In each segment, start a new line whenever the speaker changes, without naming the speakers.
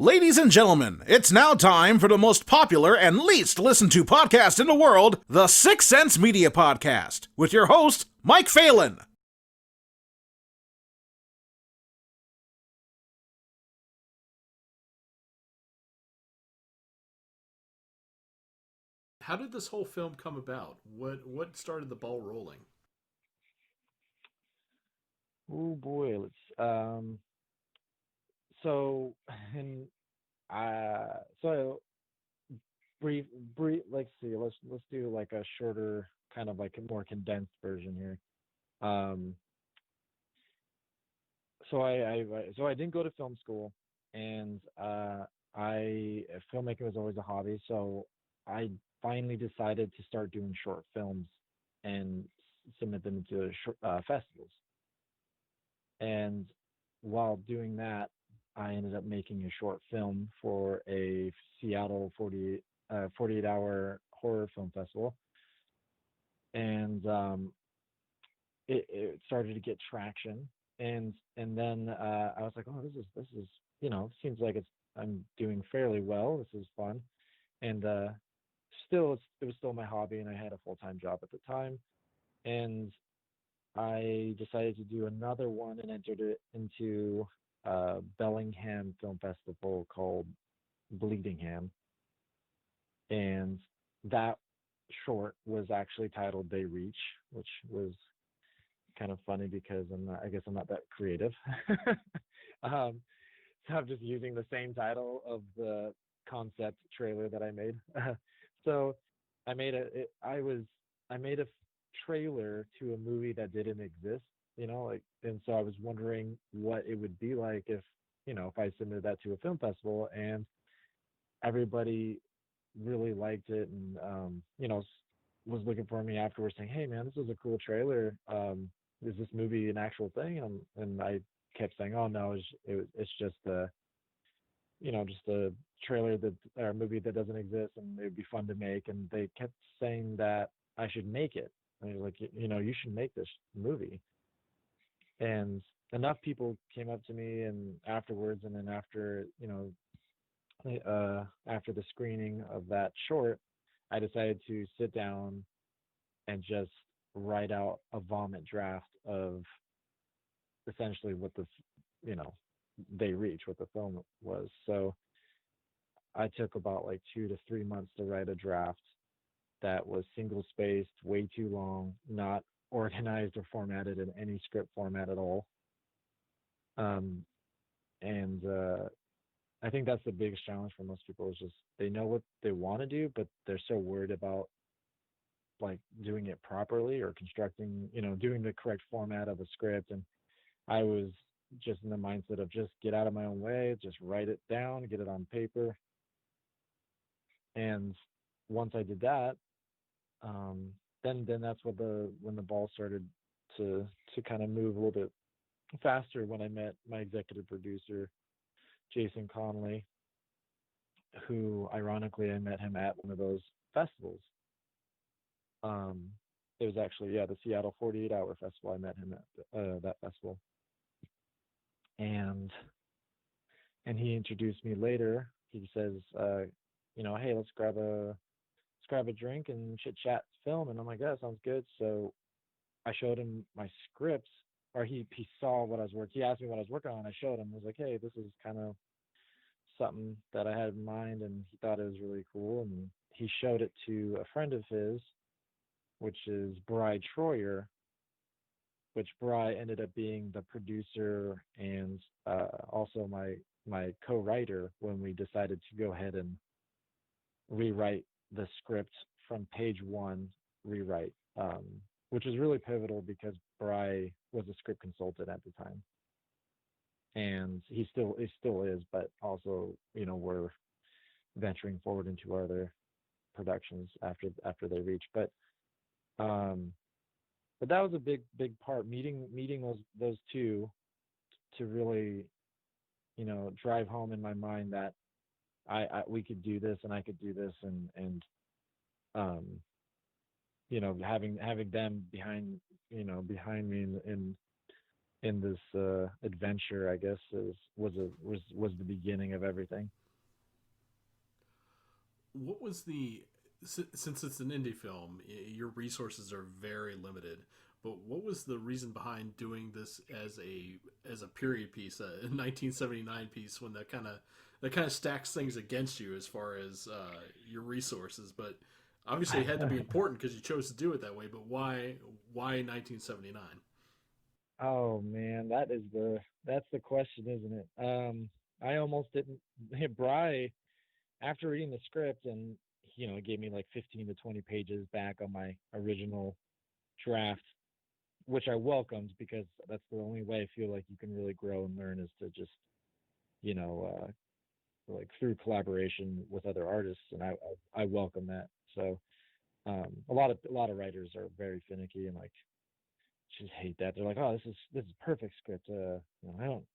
Ladies and gentlemen, it's now time for the most popular and least listened to podcast in the world, the Sixth Sense Media Podcast, with your host, Mike Phelan.
How did this whole film come about? What started the ball rolling?
Oh boy, so and so brief let's see, let's do like a shorter kind of like a more condensed version here. Um so I didn't go to film school, and I filmmaking was always a hobby, so I finally decided to start doing short films and submit them to festivals. And while doing that, I ended up making a short film for a Seattle 48-hour horror film festival. And it started to get traction. And then I was like, oh, this is seems like I'm doing fairly well. This is fun. And still, it was still my hobby, and I had a full-time job at the time. And I decided to do another one and entered it into a Bellingham Film Festival called Bleedingham. And that short was actually titled They Reach, which was kind of funny because I guess I'm not that creative. um, so I'm just using the same title of the concept trailer that I made. So I made I made a trailer to a movie that didn't exist, like, and so I was wondering what it would be like if I submitted that to a film festival, and everybody really liked it, and was looking for me afterwards saying, "Hey man, this was a cool trailer. Is this movie an actual thing?" And I kept saying, "Oh no, it's just just a trailer that or a movie that doesn't exist, and it would be fun to make." And they kept saying that I should make it. And I was like, you should make this movie. And enough people came up to me and afterwards, and then after the screening of that short, I decided to sit down and just write out a vomit draft of essentially what you know, they reach, what the film was. So I took about like 2 to 3 months to write a draft that was single spaced, way too long, not organized or formatted in any script format at all. Um, and I think that's the biggest challenge for most people is just they know what they want to do, but they're so worried about like doing it properly or constructing, doing the correct format of a script. And I was just in the mindset of just get out of my own way, just write it down, get it on paper. And once I did that, um, then that's what the when the ball started to kind of move a little bit faster when I met my executive producer, Jason Conley, who ironically I met him at one of those festivals. Um, it was actually, yeah, the Seattle 48-hour festival. I met him at that festival, and he introduced me later. He says, hey, let's grab a drink and chit chat film. And I'm like, yeah, sounds good. So I showed him my scripts, or he saw what I was working. He asked me what I was working on. I showed him. I was like, hey, this is kind of something that I had in mind, and he thought it was really cool. And he showed it to a friend of his, which is Bry Troyer, which Bry ended up being the producer and also my co-writer when we decided to go ahead and rewrite the script from page one, rewrite, which was really pivotal because Bry was a script consultant at the time, and he still is, but also we're venturing forward into other productions after they reach, um, but that was a big part, meeting those two to really drive home in my mind that I we could do this and I could do this, and um having them behind me, and in this adventure, I guess, was the beginning of everything.
What was the since it's an indie film, your resources are very limited. But what was the reason behind doing this as a period piece, a 1979 piece, when that kind of stacks things against you as far as your resources? But obviously, it had to be important because you chose to do it that way. But why 1979?
Oh man, that's the question, isn't it? I almost didn't. Bry, after reading the script, and it gave me like 15 to 20 pages back on my original draft, which I welcomed because that's the only way I feel like you can really grow and learn is to just, you know, like through collaboration with other artists, and I welcome that. So a lot of writers are very finicky and like just hate that. They're like, oh, this is perfect script. I don't,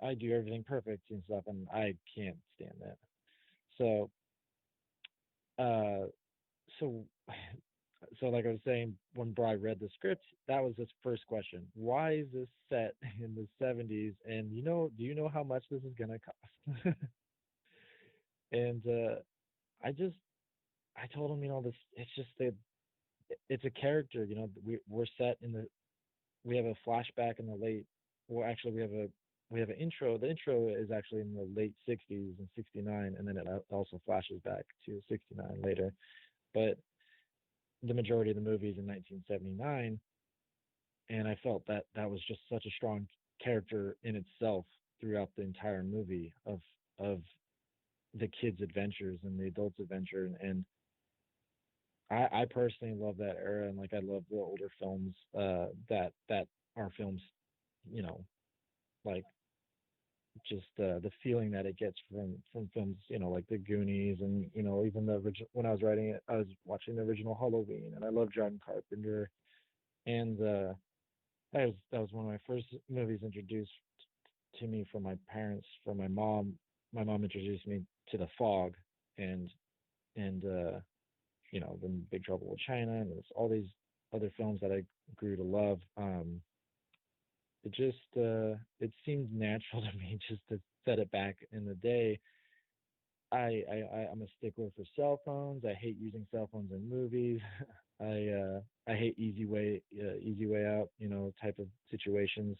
I do everything perfect and stuff, and I can't stand that. So uh, so so like I was saying, when Bry read the script, that was his first question. Why is this set in the 70s? And do you know how much this is gonna cost? And I told him, this it's just it's a character. We're set in the we have a flashback in the late. Well, actually, we have an intro. The intro is actually in the late 60s and 69, and then it also flashes back to 69 later. But the majority of the movie is in 1979, and I felt that that was just such a strong character in itself throughout the entire movie of the kids' adventures and the adults' adventure, and I personally love that era, and like I love the older films that are films, you know, like just the feeling that it gets from films, like The Goonies, and even the original. When I was writing it, I was watching the original Halloween, and I love John Carpenter, and that was one of my first movies introduced to me from my parents, from my mom. My mom introduced me to The Fog, and then Big Trouble in China, and there's all these other films that I grew to love. It just it seemed natural to me just to set it back in the day. I'm a stickler for cell phones. I hate using cell phones in movies. I hate easy way out, type of situations.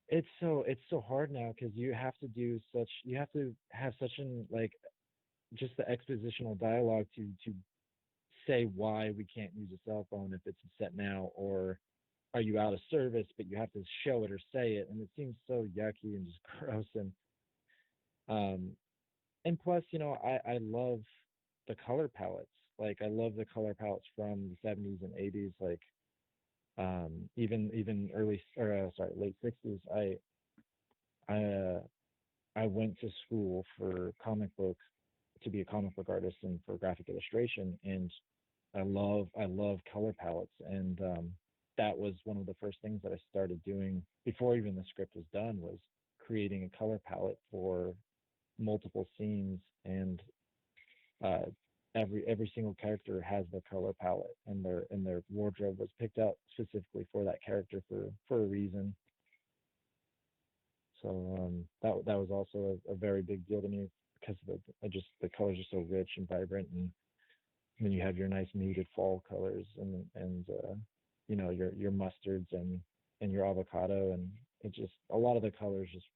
It's so hard now because you have to have such an like just the expositional dialogue to say why we can't use a cell phone if it's set now, or are you out of service, but you have to show it or say it, and it seems so yucky and just gross. Um and plus, I love the color palettes. Like I love the color palettes from the 70s and 80s, like even early, or sorry, late 60s. I went to school for comic books to be a comic book artist and for graphic illustration, and I love color palettes, and that was one of the first things that I started doing before even the script was done, was creating a color palette for multiple scenes, and uh, every single character has their color palette, and their wardrobe was picked out specifically for that character for a reason. So that was also a very big deal to me because the colors are so rich and vibrant, and then you have your nice muted fall colors, and your mustards and your avocado, and it just, a lot of the colors just,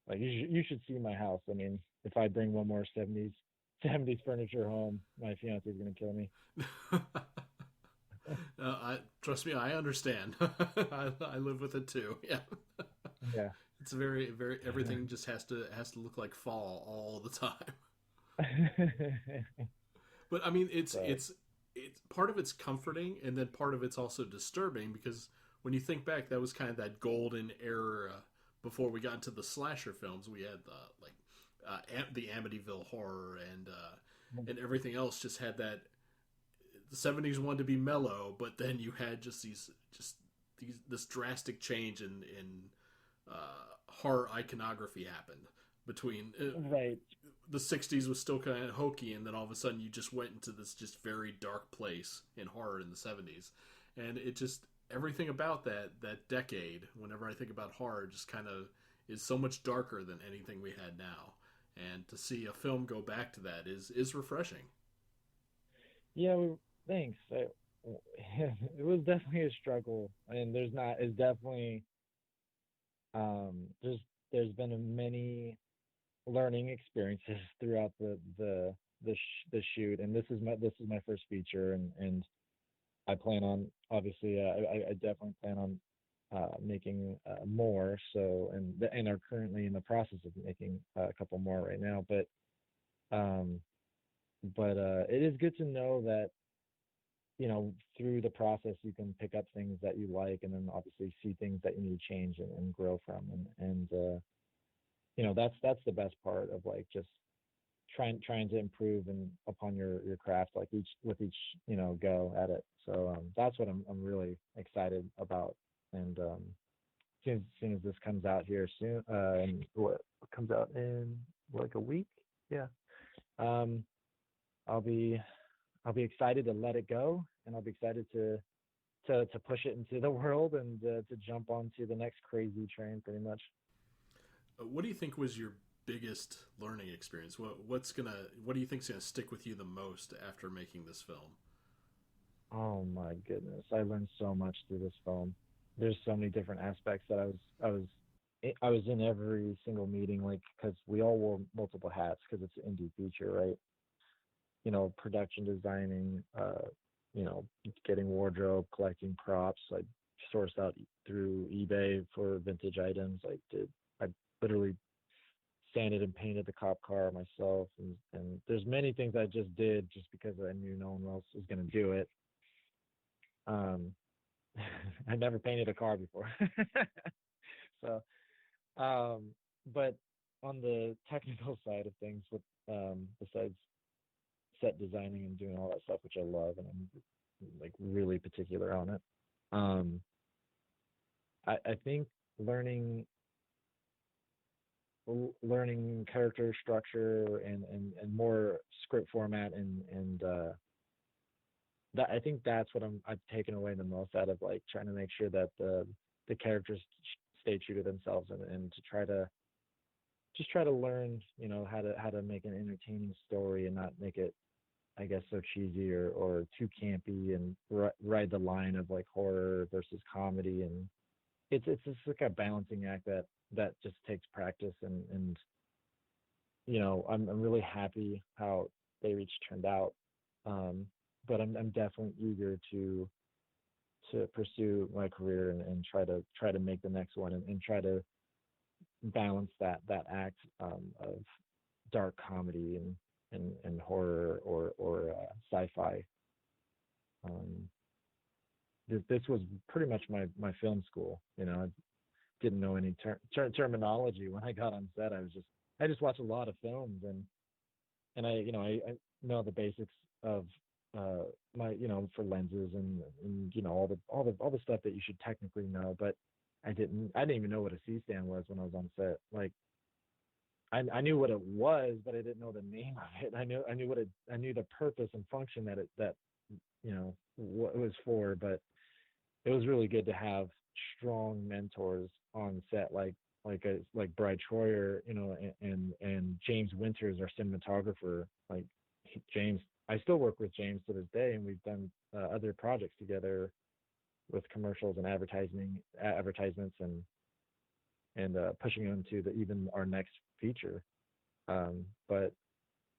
like, you should see my house. I mean, if I bring one more 70s furniture home, my fiance is gonna kill me.
Trust me, I understand. I live with it too. Yeah,
Yeah.
it's very, very. Everything just has to look like fall all the time. But I mean, it's
But
it's it's part of it's comforting, and then part of it's also disturbing because when you think back, that was kind of that golden era before we got into the slasher films. We had the Amityville horror and everything else. Just had that. The 70s wanted to be mellow, but then you had just this drastic change in horror iconography happened between
right.
the 60s was still kind of hokey, and then all of a sudden you just went into this just very dark place in horror in the 70s. And it just, everything about that decade, whenever I think about horror, just kind of is so much darker than anything we had now. And to see a film go back to that is refreshing.
Yeah, thanks. It was definitely a struggle, and it's definitely um, there's there's been many learning experiences throughout the shoot, and this is my first feature, and I plan on, obviously, I definitely plan on making more. So, and are currently in the process of making a couple more right now. Um, but it is good to know that, through the process you can pick up things that you like, and then obviously see things that you need to change and grow from, and that's the best part of, like, just trying to improve and upon your craft, like, each go at it. So that's what I'm really excited about. And soon as this comes out here soon, and what comes out in like a week, yeah, um I'll be I'll be excited to let it go, and I'll be excited to push it into the world, and to jump onto the next crazy train, pretty much.
What do you think was your biggest learning experience? What do you think's gonna stick with you the most after making this film?
Oh my goodness, I learned so much through this film. There's so many different aspects that I was in every single meeting, like, because we all wore multiple hats because it's an indie feature, right? Production designing, getting wardrobe, collecting props. I sourced out through eBay for vintage items. I literally sanded and painted the cop car myself, and there's many things I just did just because I knew no one else was going to do it. Um, I never painted a car before, so um, but on the technical side of things, with besides set designing and doing all that stuff, which I love, and I'm like really particular on it. Um, I think learning learning character structure, and more script format, and that, I think that's what I've taken away the most out of, like, trying to make sure that the characters stay true to themselves, and to try to learn, how to make an entertaining story and not make it, I guess, so cheesy or too campy, and ride the line of, like, horror versus comedy. And it's just like a balancing act that just takes practice, and I'm really happy how they each turned out. Um, but I'm definitely eager to pursue my career, and try to make the next one, and try to balance that act, of dark comedy, and horror, or sci-fi. Um, this was pretty much my film school. I didn't know any terminology when I got on set. I just watched a lot of films, and I know the basics of my, for lenses, and all the stuff that you should technically know. But I didn't even know what a C stand was when I was on set. Like, I knew what it was, but I didn't know the name of it. I knew the purpose and function that what it was for. But it was really good to have strong mentors on set, like Brad Troyer, and James Winters, our cinematographer. Like, James, I still work with James to this day, and we've done other projects together with commercials and advertisements, and pushing into even our next feature. But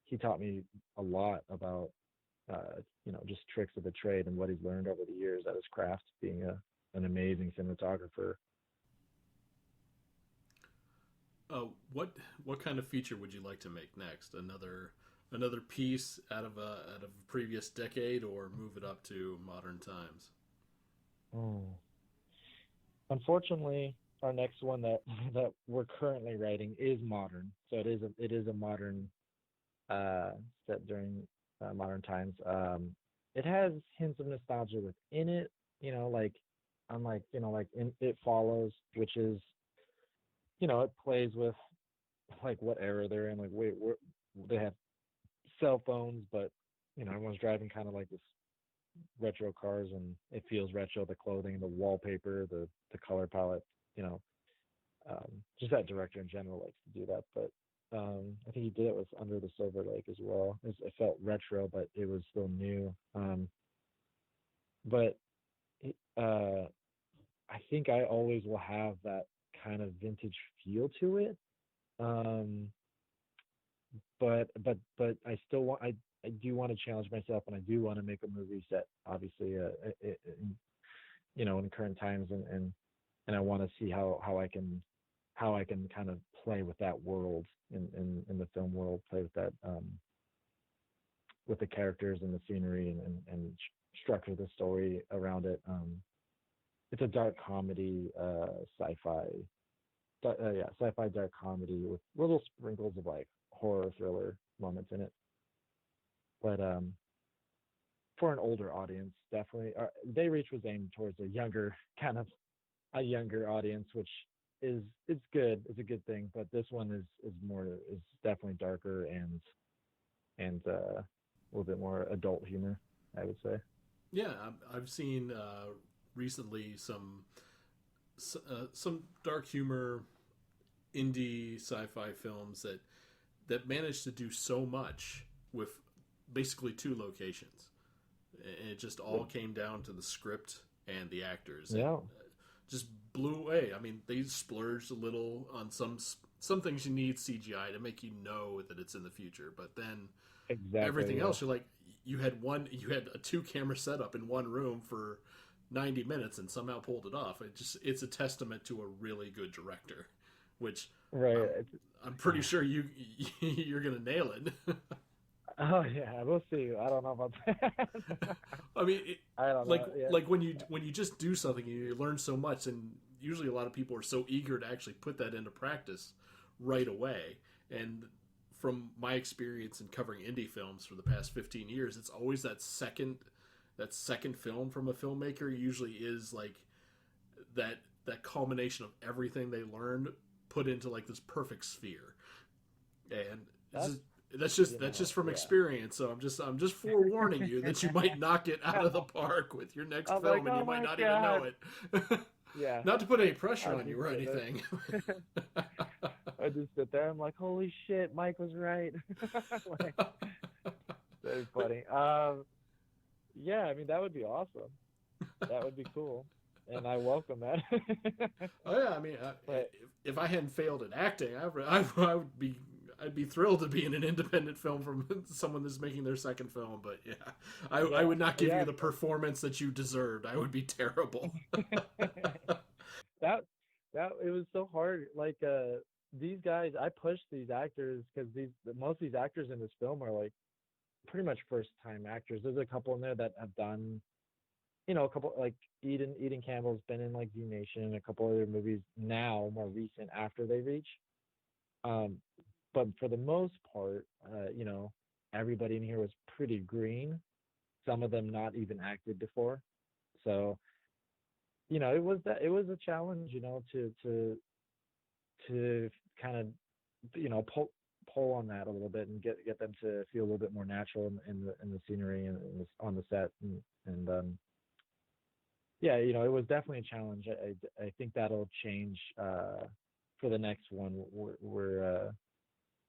he taught me a lot about just tricks of the trade, and what he's learned over the years at his craft, being an amazing cinematographer.
What kind of feature would you like to make next? Another piece out of a previous decade, or move it up to modern times?
Oh. Unfortunately, our next one that that we're currently writing is modern, so it is a modern, uh, set during modern times. It has hints of nostalgia within it, like, unlike, like, in It Follows, which is, it plays with, like, what era they're in. Like, they have cell phones, but everyone's driving kind of like this retro cars, and it feels retro. The clothing, the wallpaper, the color palette, you know, just that director in general likes to do that. But I think he did it with Under the Silver Lake as well. It felt retro, but it was still new. But I think I always will have that kind of vintage feel to it. Um, but I still want I do want to challenge myself, and I do want to make a movie set, obviously, you know, in current times, and I want to see how I can kind of play with that world in the film world, play with that with the characters and the scenery, and structure the story around it. It's a dark comedy, sci-fi, sci-fi dark comedy with little sprinkles of like horror thriller moments in it. But for an older audience, definitely, They Reach was aimed towards a younger a younger audience, which it's good. It's a good thing. But this one is definitely darker and a little bit more adult humor, I would say.
Yeah, I've seen recently some dark humor indie sci-fi films that managed to do so much with basically two locations, and it just all came down to the script and the actors.
Yeah.
And just blew away. I mean, they splurged a little on some things. You need CGI to make you know that it's in the future, but then
Exactly.
everything
Yeah.
else, you're like, you had a 2 camera setup in one room for 90 minutes and somehow pulled it off. It's a testament to a really good director, which
Right.
I'm pretty sure you're gonna nail it.
Oh yeah, we'll see. I don't know about that.
I mean,
I don't
like
know. Yeah.
like when you just do something, you learn so much, and usually a lot of people are so eager to actually put that into practice right away. And from my experience in covering indie films for the past 15 years, it's always that second film from a filmmaker usually is like that culmination of everything they learned put into like this perfect sphere. And
That's
that's just from experience. So I'm just forewarning you that you might knock it out of the park with your next
I'm
film,
like,
and you
oh
might
my
not even know
God.
it.
Yeah.
Not to put any pressure
I
on you
just
or
sit there.
anything.
I just sit there. I'm like, holy shit, Mike was right. Like, very
But
funny. Yeah, I mean that would be awesome. That would be cool, and I welcome that.
oh yeah, I mean,
But
if I hadn't failed at acting, I would be. I'd be thrilled to be in an independent film from someone that's making their second film, but yeah, I
yeah,
would not give you
yeah.
the performance that you deserved. I would be terrible.
that it was so hard. Like these guys, I pushed these actors because most of these actors in this film are like pretty much first time actors. There's a couple in there that have done, you know, a couple like Eden Campbell's been in like Z Nation, a couple other movies now, more recent after They Reach. Um, but for the most part, you know, everybody in here was pretty green. Some of them not even acted before, so you know, it was a challenge, you know, to kind of, you know, pull on that a little bit and get them to feel a little bit more natural in the scenery and on the set and yeah, you know, it was definitely a challenge. I think that'll change for the next one. We're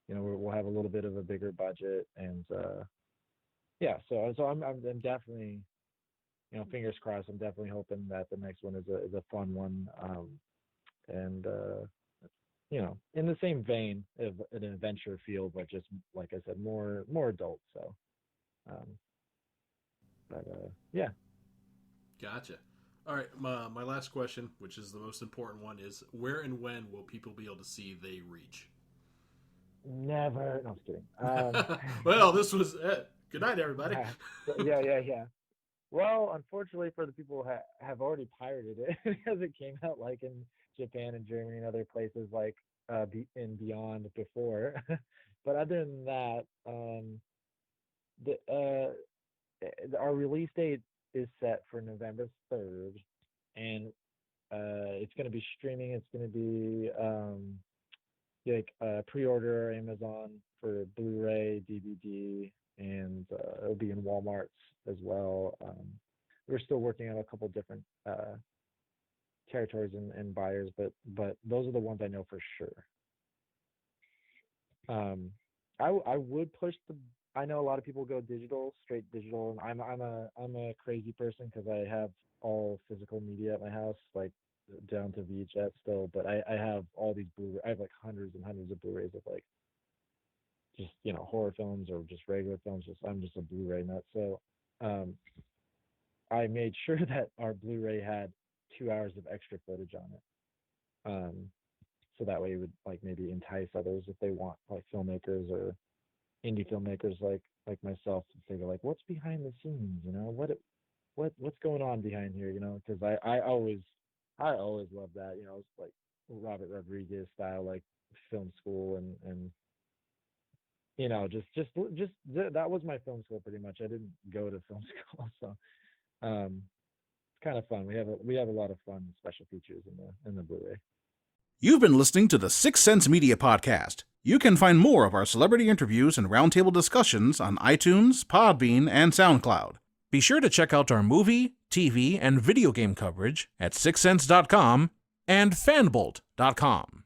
you know, we'll have a little bit of a bigger budget and yeah, so I'm definitely, you know, fingers crossed. I'm definitely hoping that the next one is a fun one, and you know, in the same vein of an adventure feel, but just like I said, more adult. So, um, but yeah.
Gotcha. All right, my last question, which is the most important one, is where and when will people be able to see They Reach?
Never. No, I'm just kidding.
Well, this was it. Good night, everybody.
Yeah. Well, unfortunately for the people who have already pirated it, because it came out like in Japan and Germany and other places like and beyond before. But other than that, the our release date is set for November 3rd, and it's going to be streaming. It's going to be like pre-order Amazon for Blu-ray, DVD. and it'll be in Walmarts as well. We're still working on a couple different territories and buyers, but those are the ones I know for sure. I would push the. I know a lot of people go digital, straight digital, and I'm a crazy person because I have all physical media at my house, like down to VHS still. But I have all these Blu. I have like hundreds and hundreds of Blu-rays of like just horror films or just regular films. I'm just a Blu-ray nut. So I made sure that our Blu-ray had 2 hours of extra footage on it. So that way it would like maybe entice others if they want, like filmmakers or indie filmmakers like myself, to figure like what's behind the scenes, what's going on behind here, because I always love that, it's like Robert Rodriguez style, like film school and just that was my film school pretty much. I didn't go to film school, so it's kind of fun. We have a lot of fun special features in the Blu-ray.
You've been listening to the Sixth Sense Media Podcast. You can find more of our celebrity interviews and roundtable discussions on iTunes, Podbean, and SoundCloud. Be sure to check out our movie, TV, and video game coverage at sixthsense.com and fanbolt.com.